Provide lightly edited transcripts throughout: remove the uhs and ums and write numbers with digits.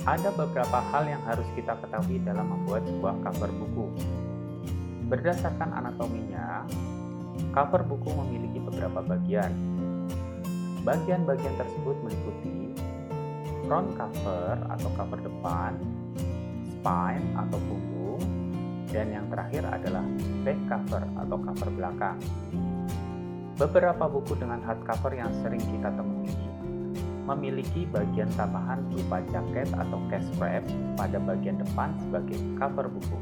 Ada beberapa hal yang harus kita ketahui dalam membuat sebuah cover buku. Berdasarkan anatominya, cover buku memiliki beberapa bagian. Bagian-bagian tersebut meliputi front cover atau cover depan, spine atau punggung, dan yang terakhir adalah back cover atau cover belakang. Beberapa buku dengan hardcover yang sering kita temui memiliki bagian tambahan berupa jaket atau case wrap pada bagian depan sebagai cover buku,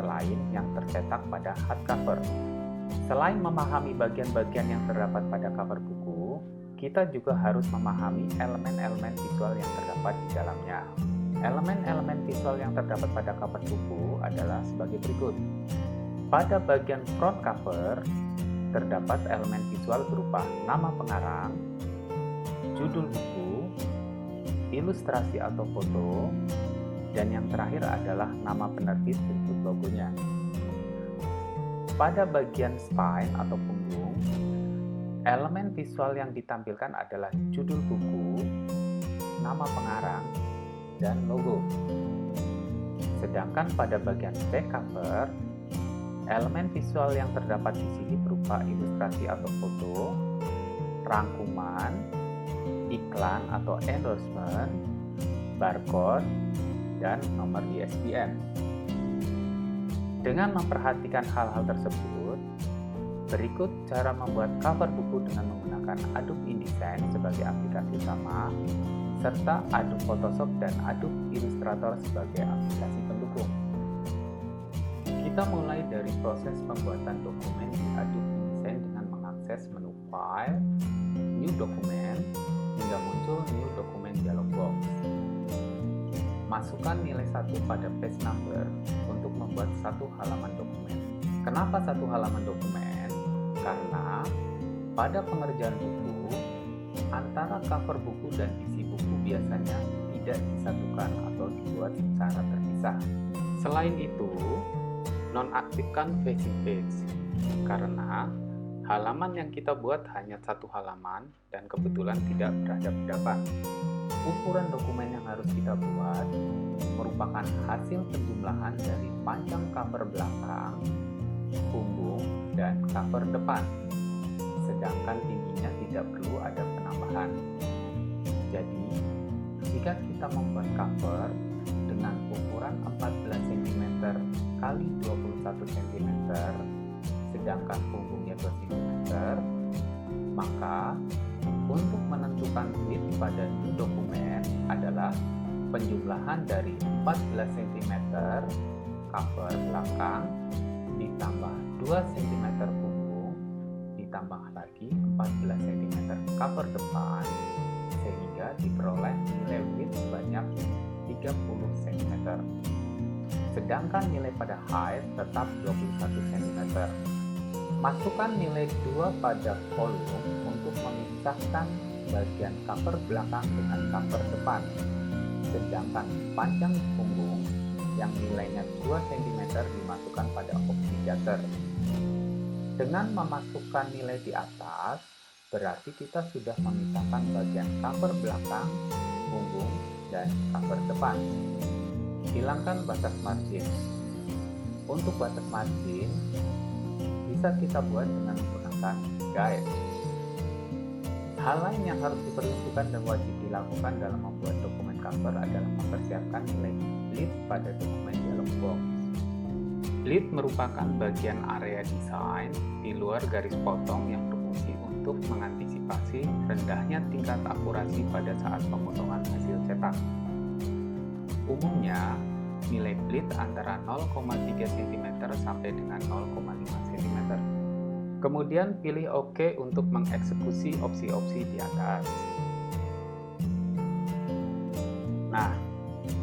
selain yang tercetak pada hardcover. Selain memahami bagian-bagian yang terdapat pada cover buku, kita juga harus memahami elemen-elemen visual yang terdapat di dalamnya. Elemen-elemen visual yang terdapat pada cover buku adalah sebagai berikut. Pada bagian front cover, terdapat elemen visual berupa nama pengarang, judul buku, ilustrasi atau foto, dan yang terakhir adalah nama penerbit berikut logonya. Pada bagian spine atau punggung, elemen visual yang ditampilkan adalah judul buku, nama pengarang, dan logo. Sedangkan pada bagian back cover, elemen visual yang terdapat di sini berupa ilustrasi atau foto, rangkuman, iklan atau endorsement, barcode, dan nomor ISBN. Dengan memperhatikan hal-hal tersebut, berikut cara membuat cover buku dengan menggunakan Adobe InDesign sebagai aplikasi utama, serta Adobe Photoshop dan Adobe Illustrator sebagai aplikasi pendukung. Kita mulai dari proses pembuatan dokumen di Adobe InDesign dengan mengakses menu File, New Document, hingga muncul New Document dialog box. Masukkan nilai 1 pada page number untuk membuat satu halaman dokumen. Kenapa satu halaman dokumen? Karena pada pengerjaan buku, antara cover buku dan isi buku biasanya tidak disatukan atau dibuat secara terpisah. Selain itu, nonaktifkan facing page, karena halaman yang kita buat hanya satu halaman dan kebetulan tidak berhadapan-hadapan. Ukuran dokumen yang harus kita buat merupakan hasil penjumlahan dari panjang cover belakang, punggung, dan cover depan. Sedangkan tingginya tidak perlu ada penambahan. Jadi, jika kita membuat cover dengan ukuran 14 cm kali 21 cm, sedangkan punggungnya 2 cm, maka untuk menentukan width pada new dokumen adalah penjumlahan dari 14 cm cover belakang ditambah 2 cm punggung ditambah lagi 14 cm cover depan, sehingga diperoleh nilai width sebanyak 30 cm. Sedangkan nilai pada height tetap 21 cm. Masukkan nilai 2 pada kolom untuk memisahkan bagian cover belakang dengan cover depan. Sedangkan panjang punggung yang nilainya 2 cm dimasukkan pada opsi dater. Dengan memasukkan nilai di atas, berarti kita sudah memisahkan bagian cover belakang, punggung, dan cover depan. Hilangkan batas margin. Untuk batas margin bisa kita buat dengan menggunakan guide. Hal lain yang harus diperhitungkan dan wajib dilakukan dalam membuat dokumen cover adalah mempersiapkan nilai bleed pada dokumen dialog box. Bleed merupakan bagian area desain di luar garis potong yang berfungsi untuk mengantisipasi rendahnya tingkat akurasi pada saat pemotongan hasil cetak. Umumnya, nilai bleed antara 0,3 cm sampai dengan 0,5 cm. Kemudian pilih OK untuk mengeksekusi opsi-opsi di atas. Nah,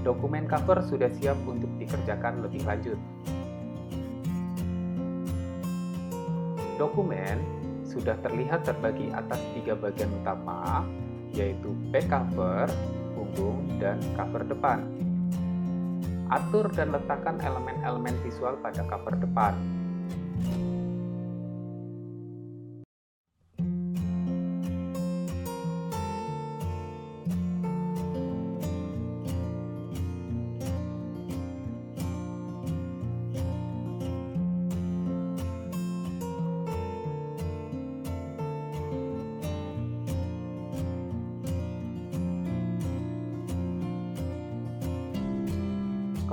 dokumen cover sudah siap untuk dikerjakan lebih lanjut. Dokumen sudah terlihat terbagi atas 3 bagian utama, yaitu back cover, punggung, dan cover depan. Atur dan letakkan elemen-elemen visual pada cover depan.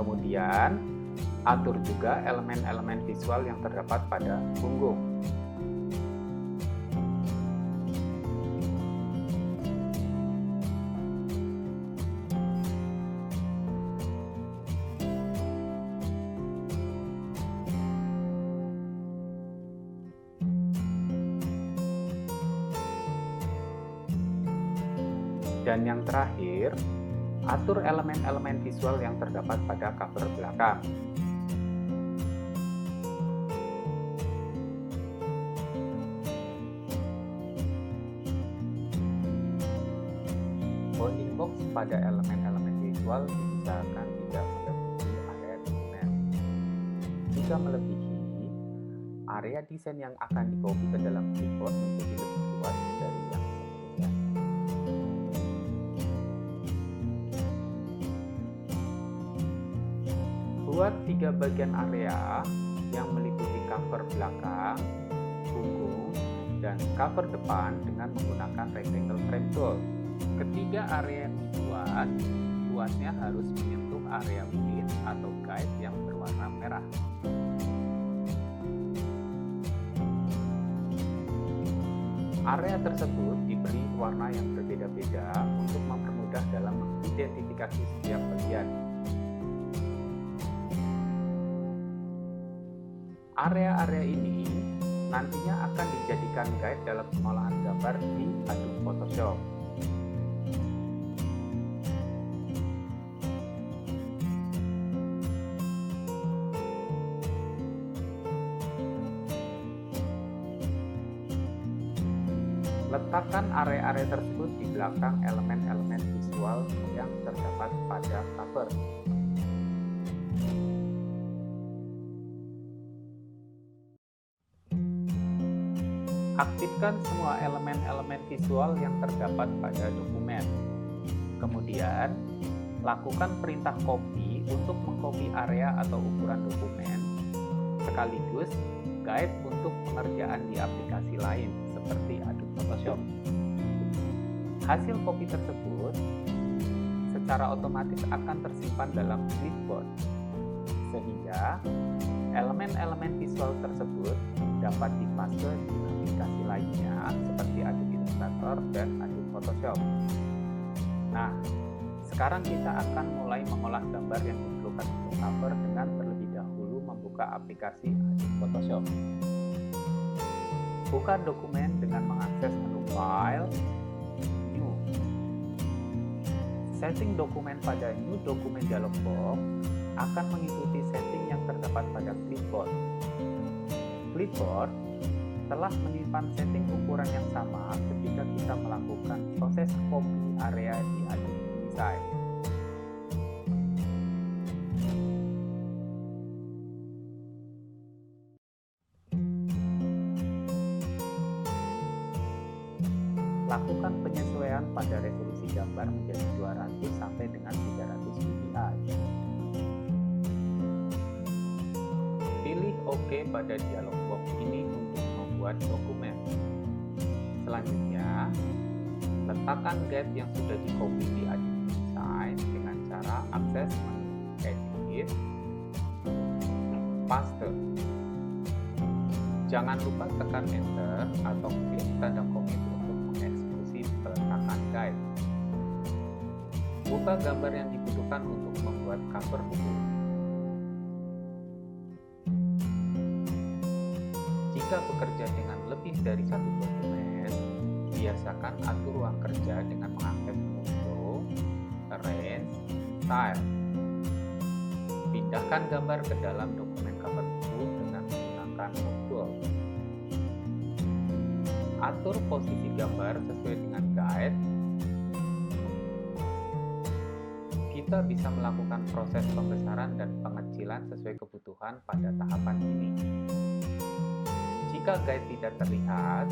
Kemudian, atur juga elemen-elemen visual yang terdapat pada punggung. Dan yang terakhir, atur elemen-elemen visual yang terdapat pada cover belakang. Bounding box pada elemen-elemen visual diusahakan tidak melebihi area dokumen. Jika melebihi, area desain yang akan di-copy ke dalam clipboard menjadi lebih luas dari yang sebelumnya. Buat 3 bagian area yang meliputi cover belakang, punggung, dan cover depan dengan menggunakan rectangle frame tool. Ketiga area yang dibuat, luasnya harus menyentuh area within atau guide yang berwarna merah. Area tersebut diberi warna yang berbeda-beda untuk mempermudah dalam mengidentifikasi setiap bagian. Area-area ini nantinya akan dijadikan guide dalam pengolahan gambar di Adobe Photoshop. Letakkan area-area tersebut di belakang elemen-elemen visual yang terdapat pada cover. Aktifkan semua elemen-elemen visual yang terdapat pada dokumen. Kemudian, lakukan perintah copy untuk mengcopy area atau ukuran dokumen, sekaligus guide untuk pengerjaan di aplikasi lain seperti Adobe Photoshop. Hasil copy tersebut secara otomatis akan tersimpan dalam clipboard, sehingga elemen-elemen visual tersebut dapat dipaste di aplikasi lainnya seperti Adobe Illustrator dan Adobe Photoshop. Nah, sekarang kita akan mulai mengolah gambar yang diperlukan untuk cover dengan terlebih dahulu membuka aplikasi Adobe Photoshop. Buka dokumen dengan mengakses menu File, New. Setting dokumen pada New Dokumen dialog box akan mengikuti setting yang terdapat pada clipboard. Clipboard telah menyimpan setting ukuran yang sama ketika kita melakukan proses copy area di Adobe InDesign. Lakukan penyesuaian pada resolusi gambar menjadi 200 sampai dengan 300 dpi. Pilih OK pada dialog box ini untuk membuat dokumen. Selanjutnya, letakkan guide yang sudah di-copy di Adobe InDesign dengan cara akses menu Edit, Paste. Jangan lupa tekan Enter atau klik tanda komit untuk mengeksekusi peletakan guide. Buka gambar yang dibutuhkan untuk membuat cover buku. Jika bekerja dengan lebih dari satu dokumen, biasakan atur ruang kerja dengan mengakses menu Flow, Arrange, Style. Pindahkan gambar ke dalam dokumen cover buku dengan menggunakan Move Tool. Atur posisi gambar sesuai dengan guide. Kita bisa melakukan proses pembesaran dan pengecilan sesuai kebutuhan pada tahapan ini. Jika guide tidak terlihat,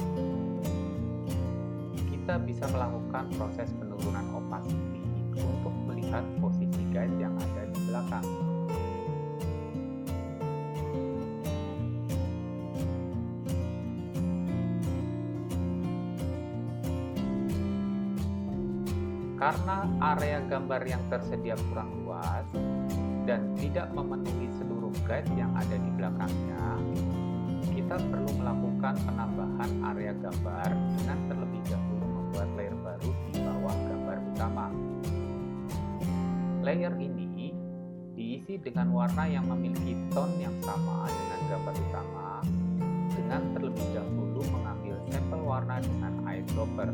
kita bisa melakukan proses penurunan opacity untuk melihat posisi guide yang ada di belakang. Karena area gambar yang tersedia kurang luas, dan tidak memenuhi seluruh guide yang ada di belakangnya, kita perlu melakukan penambahan area gambar dengan terlebih dahulu membuat layer baru di bawah gambar utama. Layer ini diisi dengan warna yang memiliki tone yang sama dengan gambar utama, dengan terlebih dahulu mengambil sampel warna dengan eyedropper.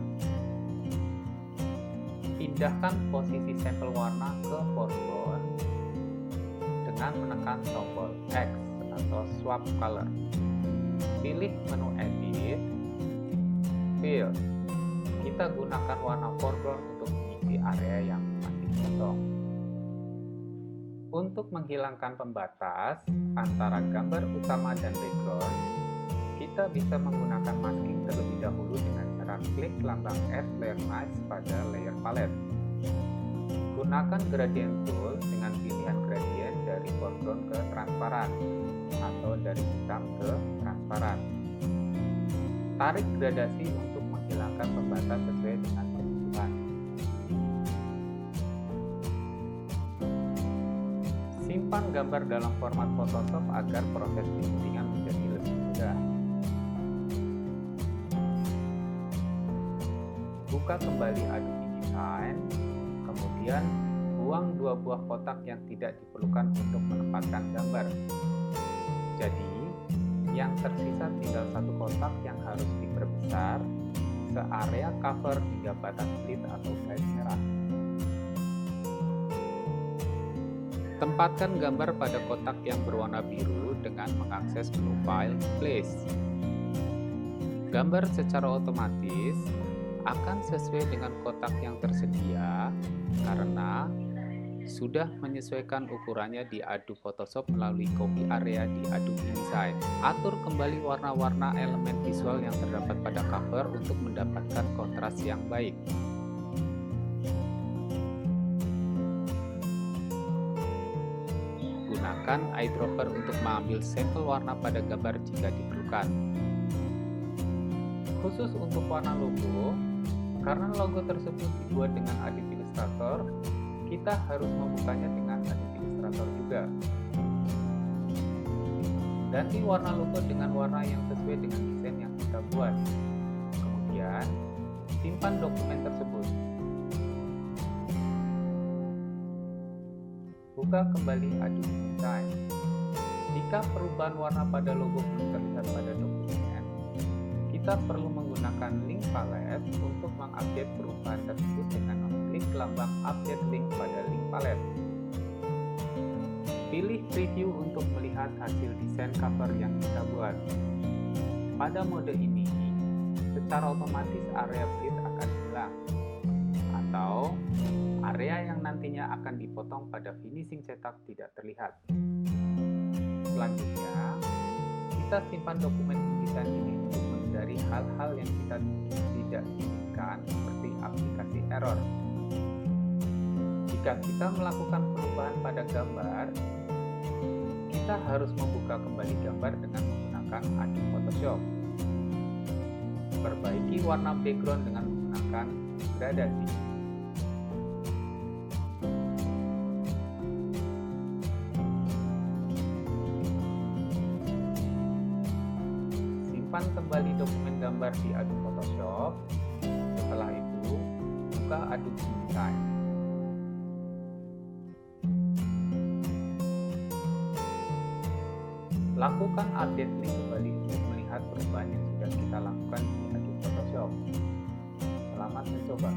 Pindahkan posisi sampel warna ke foreground dengan menekan tombol X atau swap color. Pilih menu edit, fill. Kita gunakan warna foreground untuk mengisi area yang masih kosong. Untuk menghilangkan pembatas antara gambar utama dan background, kita bisa menggunakan masking terlebih dahulu dengan cara klik lambang Add Layer Mask pada layer palette. Gunakan gradient tool dengan pilihan gradient dari foreground ke transparan atau dari hitam ke transparan. Tarik gradasi untuk menghilangkan pembatas sesuai dengan kebutuhan. Simpan gambar dalam format Photoshop agar proses printingan menjadi lebih mudah. Buka kembali Adobe InDesign, kemudian buang dua buah kotak yang tidak diperlukan untuk menempatkan gambar. Jadi, yang tersisa tinggal satu kotak yang harus diperbesar searea cover hingga batas split atau guide merah. Tempatkan gambar pada kotak yang berwarna biru dengan mengakses menu File, Place. Gambar secara otomatis akan sesuai dengan kotak yang tersedia karena sudah menyesuaikan ukurannya di Adobe Photoshop melalui copy area di Adobe InDesign. Atur kembali warna-warna elemen visual yang terdapat pada cover untuk mendapatkan kontras yang baik. Gunakan eyedropper untuk mengambil sampel warna pada gambar jika diperlukan. Khusus untuk warna logo, karena logo tersebut dibuat dengan Adobe Illustrator, kita harus membukanya dengan Adobe Illustrator juga. Ganti warna logo dengan warna yang sesuai dengan desain yang kita buat. Kemudian, simpan dokumen tersebut. Buka kembali Adobe InDesign. Jika perubahan warna pada logo belum terlihat pada dokumen, kita perlu menggunakan link palette untuk mengupdate perubahan tersebut dengan mengklik lambang Update Link pada link palette. Pilih preview untuk melihat hasil desain cover yang kita buat. Pada mode ini, secara otomatis area bleed akan hilang, atau area yang nantinya akan dipotong pada finishing cetak tidak terlihat. Selanjutnya, kita simpan dokumen InDesign ini untuk menghindari hal-hal yang kita tidak inginkan seperti aplikasi error. Jika kita melakukan perubahan pada gambar, kita harus membuka kembali gambar dengan menggunakan Adobe Photoshop. Perbaiki warna background dengan menggunakan gradasi. Simpan kembali dokumen gambar di Adobe Photoshop. Setelah itu, buka Adobe InDesign. Lakukan update link kembali untuk melihat perubahan yang sudah kita lakukan di Adobe Photoshop. Selamat mencoba.